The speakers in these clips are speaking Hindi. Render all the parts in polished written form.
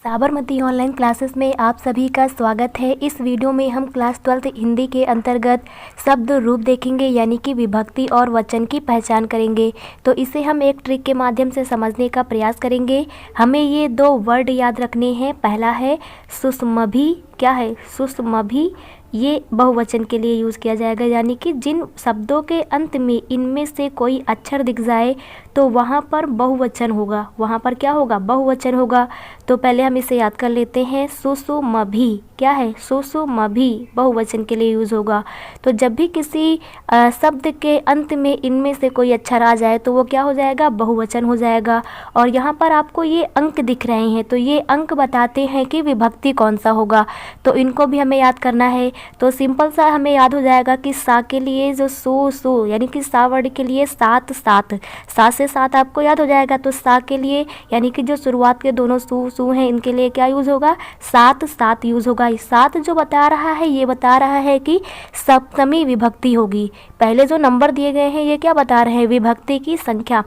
साबरमती ऑनलाइन क्लासेस में आप सभी का स्वागत है। इस वीडियो में हम क्लास 12 हिंदी के अंतर्गत शब्द रूप देखेंगे, यानी कि विभक्ति और वचन की पहचान करेंगे। तो इसे हम एक ट्रिक के माध्यम से समझने का प्रयास करेंगे। हमें ये दो वर्ड याद रखने हैं। पहला है सुषमभी। क्या है? सुषमभी। ये बहुवचन के लिए यूज़ किया जाएगा, यानी कि जिन शब्दों के अंत में इनमें से कोई अक्षर दिख जाए तो वहाँ पर बहुवचन होगा। वहाँ पर क्या होगा? बहुवचन होगा। तो पहले हम इसे याद कर लेते हैं। सुषुमभी। क्या है? सुषुमभी बहुवचन के लिए यूज़ होगा। तो जब भी किसी शब्द के अंत में इनमें से कोई अक्षर आ जाए तो वो क्या हो जाएगा? बहुवचन हो जाएगा। और यहाँ पर आपको ये अंक दिख रहे हैं, तो ये अंक बताते हैं कि विभक्ति कौन सा होगा। तो इनको भी हमें याद करना है। तो सिंपल सा हमें याद हो जाएगा कि सा के लिए जो सु यानी कि सा वर्ड के लिए सात सा से सात आपको याद हो जाएगा। तो सा के लिए यानी कि जो शुरुआत के दोनों सु हैं, इनके लिए क्या यूज़ होगा? सात यूज़ होगा। सात जो बता रहा है, ये बता रहा है कि सप्तमी विभक्ति होगी। पहले जो नंबर दिए गए हैं ये क्या बता रहे हैं? विभक्ति की संख्या।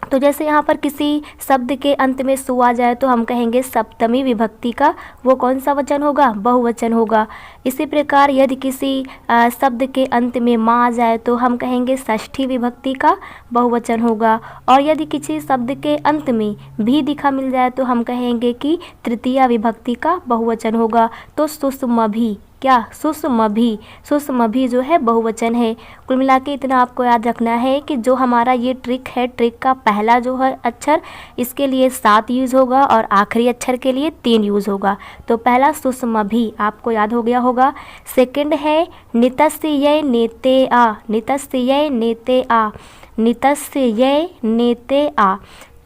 तो जैसे यहाँ पर किसी शब्द के अंत में सु आ जाए तो हम कहेंगे सप्तमी विभक्ति का वो कौन सा वचन होगा? बहुवचन होगा। इसी प्रकार यदि किसी शब्द के अंत में माँ आ जाए तो हम कहेंगे षष्ठी विभक्ति का बहुवचन होगा। और यदि किसी शब्द के अंत में भी दिखा मिल जाए तो हम कहेंगे कि तृतीया विभक्ति का बहुवचन होगा। तो सुषमभी। क्या? सुषमभी जो है बहुवचन है। कुल मिला के इतना आपको याद रखना है कि जो हमारा ये ट्रिक है, ट्रिक का पहला जो है अक्षर, इसके लिए 7 यूज़ होगा और आखिरी अक्षर के लिए 3 यूज़ होगा। तो पहला सुषमभी आपको याद हो गया होगा। सेकंड है नितस्य नेते आ। नितस्य नेते आ। नितस्य नेते आ।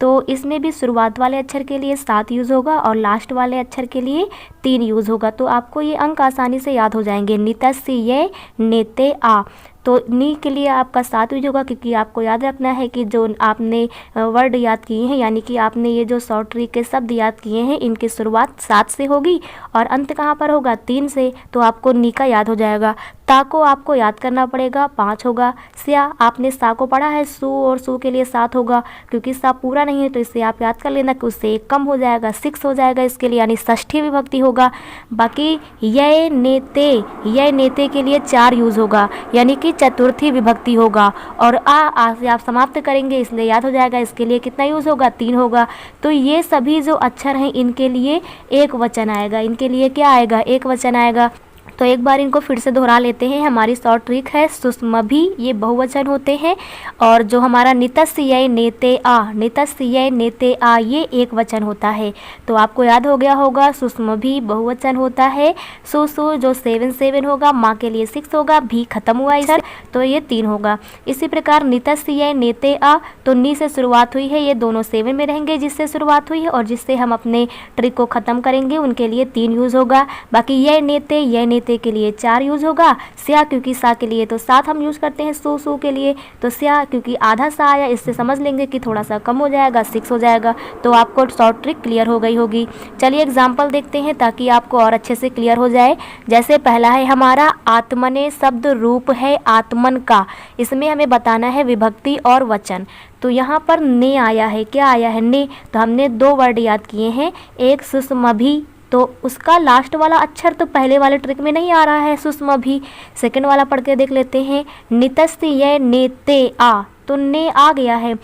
तो इसमें भी शुरुआत वाले अक्षर के लिए 7 यूज़ होगा और लास्ट वाले अक्षर के लिए 3 यूज़ होगा। तो आपको ये अंक आसानी से याद हो जाएंगे। नितस्य नेते आ। तो नी के लिए आपका 7 यूज होगा, क्योंकि आपको याद रखना है कि जो आपने वर्ड याद किए हैं, यानी कि आपने ये जो शॉर्ट ट्रिक के शब्द याद किए हैं, इनकी शुरुआत 7 से होगी और अंत कहाँ पर होगा? 3 से। तो आपको नी का याद हो जाएगा। ता को आपको याद करना पड़ेगा, 5 होगा। स्या आपने सा को पढ़ा है, सु और सु के लिए 7 होगा, क्योंकि सा पूरा नहीं है तो इससे आप याद कर लेना कि उससे 1 कम हो जाएगा, 6 हो जाएगा इसके लिए, यानी षष्ठी विभक्ति होगा। बाकी ये नेते के लिए 4 यूज़ होगा, यानी कि चतुर्थी विभक्ति होगा। और आ से आप समाप्त करेंगे, इसलिए याद हो जाएगा इसके लिए कितना यूज़ होगा? 3 होगा। तो ये सभी जो अक्षर हैं इनके लिए एक वचन आएगा। इनके लिए क्या आएगा? एक वचन आएगा। तो एक बार इनको फिर से दोहरा लेते हैं। हमारी शॉर्ट ट्रिक है सुषमभी, ये बहुवचन होते हैं। और जो हमारा नितस्य नेते आ, नितस्य नेते आ, ये एक वचन होता है। तो आपको याद हो गया होगा सुषमभी बहुवचन होता है। सु जो 7 होगा, माँ के लिए 6 होगा, भी खत्म हुआ इधर, तो ये 3 होगा। इसी प्रकार नितस्य नेते आ, तो नी से शुरुआत हुई है, ये दोनों 7 में रहेंगे जिससे शुरुआत हुई है, और जिससे हम अपने ट्रिक को ख़त्म करेंगे उनके लिए 3 यूज़ होगा। बाकी ये नेते के लिए 4 यूज़ होगा। स्या क्योंकि सा के लिए तो 7 हम यूज़ करते हैं, सु के लिए तो स्या क्योंकि आधा सा आया, इससे समझ लेंगे कि थोड़ा सा कम हो जाएगा, 6 हो जाएगा। तो आपको शॉर्ट ट्रिक क्लियर हो गई होगी। चलिए एग्जाम्पल देखते हैं ताकि आपको और अच्छे से क्लियर हो जाए। जैसे पहला है हमारा आत्मने शब्द रूप है आत्मन का। इसमें हमें बताना है विभक्ति और वचन। तो यहाँ पर ने आया है। क्या आया है? ने। तो हमने 2 वर्ड याद किए हैं। एक सुषमभी, तो उसका लास्ट वाला अक्षर तो पहले वाले ट्रिक में नहीं आ रहा है, सुषमभी। सेकंड वाला पढ़ के देख लेते हैं। नितस्य नेते आ, तो ने आ गया है।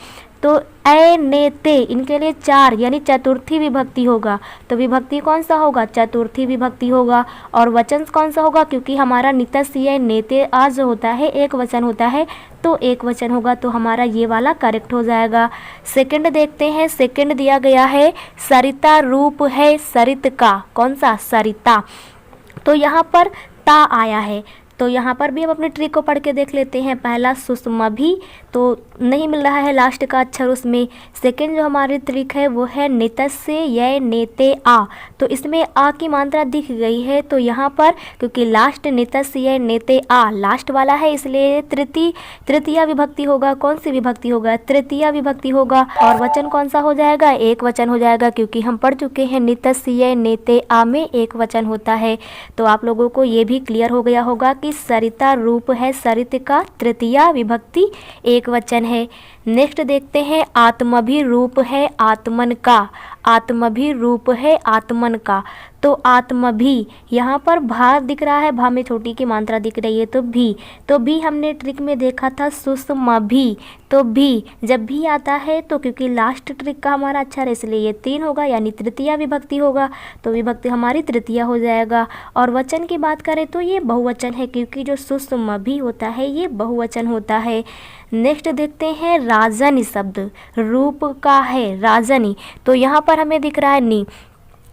तो ए नेते, इनके लिए 4 यानी चतुर्थी विभक्ति होगा। तो विभक्ति कौन सा होगा? चतुर्थी विभक्ति होगा। और वचन कौन सा होगा? क्योंकि हमारा नितस्य नेते आ जो होता है एक वचन होता है, तो एक वचन होगा। तो हमारा ये वाला करेक्ट हो जाएगा। सेकंड देखते हैं। सेकंड दिया गया है सरिता रूप है सरित का। कौन सा? सरिता। तो यहाँ पर ता आया है। तो यहाँ पर भी हम अपने ट्रिक को पढ़ के देख लेते हैं। पहला सुषमभी, तो नहीं मिल रहा है लास्ट का अक्षर उसमें। सेकंड जो हमारी ट्रिक है वो है नितस्य नेते आ, तो इसमें आ की मात्रा दिख गई है। तो यहाँ पर क्योंकि लास्ट नितस्य नेते आ लास्ट वाला है, इसलिए तृतीया विभक्ति होगा। कौन सी विभक्ति होगा? तृतीया विभक्ति होगा। और वचन कौन सा हो जाएगा? एक वचन हो जाएगा, क्योंकि हम पढ़ चुके हैं नितस्य नेते आ में एक वचन होता है। तो आप लोगों को ये भी क्लियर हो गया होगा कि सरिता रूप है सरित का, तृतीया विभक्ति एक वचन है। नेक्स्ट देखते हैं आत्मभी रूप है आत्मन का। आत्मभी रूप है आत्मन का। तो आत्मभी, यहाँ पर भा दिख रहा है, भा में छोटी की मात्रा दिख रही है तो भी हमने ट्रिक में देखा था सुषमभी। तो भी जब भी आता है तो क्योंकि लास्ट ट्रिक का हमारा अक्षर है इसलिए ये 3 होगा, यानी तृतीया विभक्ति होगा, तो विभक्ति हमारी तृतीया हो जाएगा। और वचन की बात करें तो ये बहुवचन है, क्योंकि जो सुषमभी होता है ये बहुवचन होता है। नेक्स्ट देखते हैं राजनी शब्द रूप का है राजनी। तो यहाँ पर हमें दिख रहा है नी,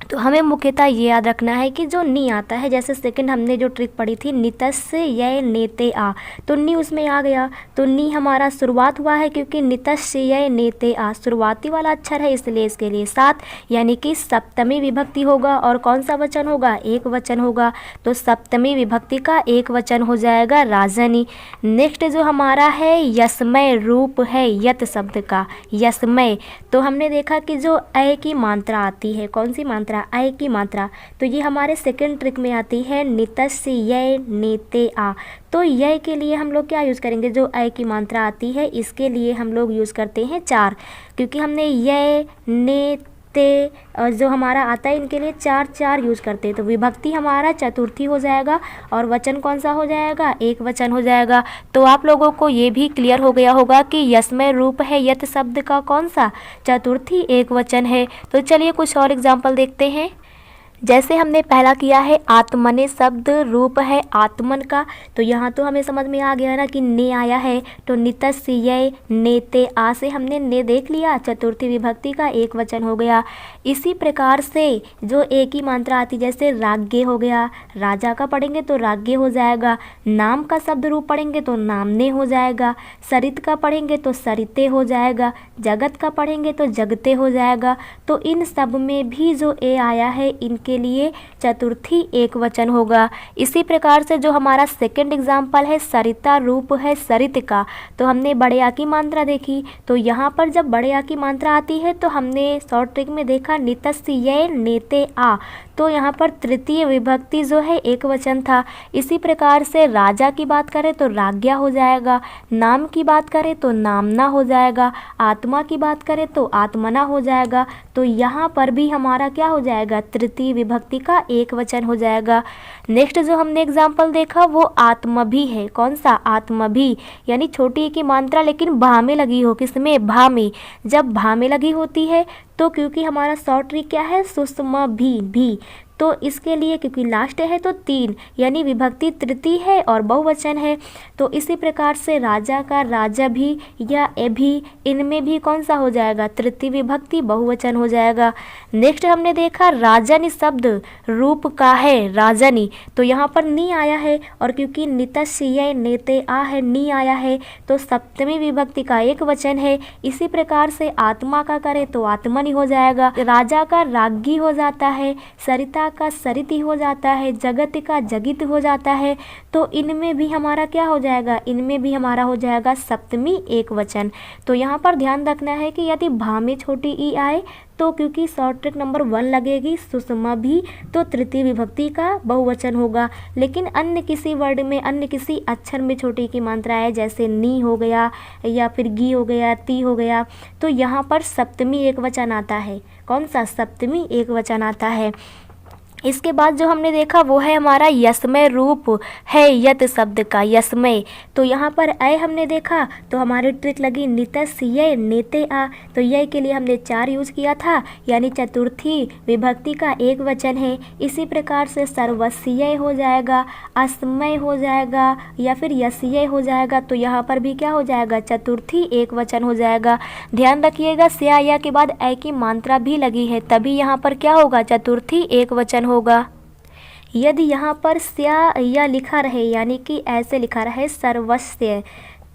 तो हमें मुख्यतः ये याद रखना है कि जो नी आता है, जैसे सेकंड हमने जो ट्रिक पढ़ी थी नितस्य य नेते आ, तो नी उसमें आ गया। तो नी हमारा शुरुआत हुआ है क्योंकि नितस्य य नेते आ शुरुआती वाला अक्षर है, इसलिए इसके लिए 7, यानी कि सप्तमी विभक्ति होगा। और कौन सा वचन होगा? एक वचन होगा। तो सप्तमी विभक्ति का एक वचन हो जाएगा राजनी। नेक्स्ट जो हमारा है यस्मय रूप है यत शब्द का यस्मय। तो हमने देखा कि जो अ की मात्रा आती है, कौन सी मात्रा? अ की मात्रा। तो ये हमारे सेकंड ट्रिक में आती है नितस्य य नेते आ। तो य के लिए हम लोग क्या यूज़ करेंगे? जो अ की मात्रा आती है इसके लिए हम लोग यूज़ करते हैं 4, क्योंकि हमने य ने ते जो हमारा आता है इनके लिए 4 यूज़ करते हैं। तो विभक्ति हमारा चतुर्थी हो जाएगा और वचन कौन सा हो जाएगा? एक वचन हो जाएगा। तो आप लोगों को ये भी क्लियर हो गया होगा कि यस्मय रूप है यत शब्द का कौन सा? चतुर्थी एक वचन है। तो चलिए कुछ और एग्जाम्पल देखते हैं। जैसे हमने पहला किया है आत्मने शब्द रूप है आत्मन का, तो यहाँ तो हमें समझ में आ गया ना कि ने आया है, तो नितस्य य नेते आ से हमने ने देख लिया, चतुर्थी विभक्ति का एक वचन हो गया। इसी प्रकार से जो एक ही मात्रा आती, जैसे राज्ञ हो गया, राजा का पढ़ेंगे तो राज्ञ हो जाएगा, नाम का शब्द रूप पढ़ेंगे तो नामने हो जाएगा, सरित का पढ़ेंगे तो सरिते हो जाएगा, जगत का पढ़ेंगे तो जगते हो जाएगा। तो इन सब में भी जो ए आया है इनके के लिए चतुर्थी एक वचन होगा। इसी प्रकार से जो हमारा सेकंड एग्जाम्पल है सरिता रूप है सरित का, तो हमने बड़े आ की मात्रा देखी। तो यहाँ पर जब बड़े आ की मात्रा आती है तो हमने शॉर्ट ट्रिक में देखा नितस्य य नेते आ, तो यहाँ पर तृतीय विभक्ति जो है एक वचन था। इसी प्रकार से राजा की बात करें तो राज्ञा हो जाएगा, नाम की बात करें तो नामना हो जाएगा, आत्मा की बात करें तो आत्मना हो जाएगा। तो यहाँ पर भी हमारा क्या हो जाएगा? तृतीय विभक्ति का एक वचन हो जाएगा। नेक्स्ट जो हमने एग्जाम्पल देखा वो आत्मभी है। कौन सा? आत्मभी, यानी छोटी की मात्रा लेकिन भा में लगी हो। किसमें? भा में। जब भा में लगी होती है तो क्योंकि हमारा शॉर्ट ट्रिक क्या है? सुषमभी, तो इसके लिए क्योंकि लास्ट है तो 3, यानी विभक्ति तृतीय है और बहुवचन है। तो इसी प्रकार से राजा का राजा भी या एभी, इनमें भी कौन सा हो जाएगा? तृतीय विभक्ति बहुवचन हो जाएगा। नेक्स्ट हमने देखा राजनी शब्द रूप का है राजनी, तो यहाँ पर नी आया है और क्योंकि नितस्य य नेते आ है, नी आया है, तो सप्तमी विभक्ति का एक वचन है। इसी प्रकार से आत्मा का करें तो आत्मनि हो जाएगा, राजा का राज्ञी हो जाता है, सरिता का सरिति हो जाता है, जगत का जगित हो जाता है। तो इनमें भी हमारा क्या हो जाएगा? इनमें भी हमारा हो जाएगा सप्तमी एक वचन। तो यहाँ पर ध्यान रखना है कि यदि भा में छोटी ई आए तो क्योंकि शॉर्ट ट्रिक नंबर 1 लगेगी सुषमभी, तो तृतीय विभक्ति का बहुवचन होगा। लेकिन अन्य किसी वर्ड में, अन्य किसी अक्षर में छोटी की मात्रा है, जैसे नी हो गया या फिर गी हो गया, ती हो गया, तो यहाँ पर सप्तमी एक वचन आता है। कौन सा? सप्तमी एक वचन आता है। इसके बाद जो हमने देखा वो है हमारा यस्मय रूप है यत शब्द का यस्मय। तो यहाँ पर अय हमने देखा तो हमारी ट्रिक लगी नितस्य य नेते आ, तो य के लिए हमने 4 यूज़ किया था, यानी चतुर्थी विभक्ति का एक वचन है। इसी प्रकार से सर्वस्यय हो जाएगा, अस्मय हो जाएगा या फिर यस्यय हो जाएगा। तो यहाँ पर भी क्या हो जाएगा? चतुर्थी एक वचन हो जाएगा। ध्यान रखिएगा स्या या के बाद अ की मात्रा भी लगी है, तभी यहाँ पर क्या होगा? चतुर्थी एक वचन होगा। यदि यहाँ पर स्या या लिखा रहे, यानी कि ऐसे लिखा रहे सर्वस्व,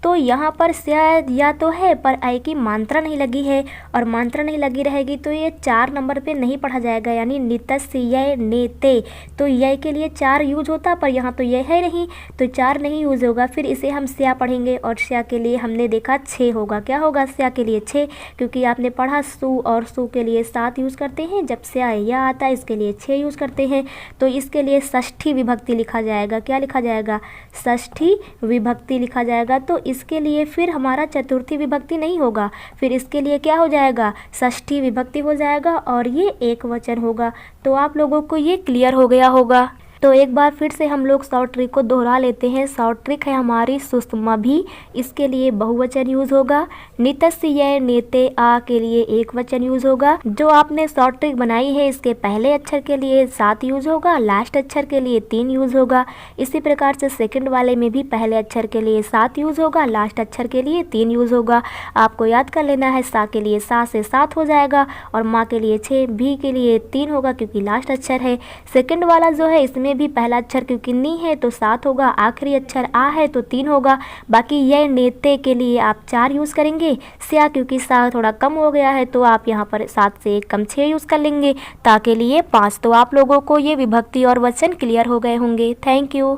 तो यहाँ पर स्या या तो है पर आई की मात्रा नहीं लगी है, और मात्रा नहीं लगी रहेगी तो ये 4 नंबर पे नहीं पढ़ा जाएगा, यानी नितस्य य नेते। तो य के लिए 4 यूज होता, पर यहाँ तो यह है नहीं तो 4 नहीं यूज होगा। फिर इसे हम स्या पढ़ेंगे और स्या के लिए हमने देखा 6 होगा। क्या होगा? स्या के लिए 6, क्योंकि आपने पढ़ा सु और सु के लिए 7 यूज़ करते हैं, जब स्या या आता है इसके लिए 6 यूज़ करते हैं। तो इसके लिए षष्ठी विभक्ति लिखा जाएगा। क्या लिखा जाएगा? षष्ठी विभक्ति लिखा जाएगा। तो इसके लिए फिर हमारा चतुर्थी विभक्ति नहीं होगा, फिर इसके लिए क्या हो जाएगा, षष्ठी विभक्ति हो जाएगा और ये एक वचन होगा। तो आप लोगों को ये क्लियर हो गया होगा। तो एक बार फिर से हम लोग शॉर्ट ट्रिक को दोहरा लेते हैं। शॉर्ट ट्रिक है हमारी सुषमा भी, इसके लिए बहुवचन यूज होगा। नितस्य नेते आ के लिए एक वचन यूज होगा। जो आपने शॉर्ट ट्रिक बनाई है इसके पहले अक्षर के लिए 7 यूज होगा, लास्ट अक्षर के लिए 3 यूज होगा। इसी प्रकार से सेकंड वाले में भी पहले अक्षर के लिए 7 यूज होगा, लास्ट अक्षर के लिए 3 यूज होगा। आपको याद कर लेना है, सा के लिए सा से 7 हो जाएगा और माँ के लिए 6, भी के लिए 3 होगा क्योंकि लास्ट अक्षर है। सेकंड वाला जो है इसमें भी पहला अक्षर क्योंकि नी है तो 7 होगा, आखिरी अक्षर आ है तो 3 होगा। बाकी ये नेते के लिए आप 4 यूज़ करेंगे। स्या क्योंकि सा थोड़ा कम हो गया है तो आप यहाँ पर 7 से 1 कम 6 यूज़ कर लेंगे। ता के लिए 5। तो आप लोगों को ये विभक्ति और वचन क्लियर हो गए होंगे। Thank you.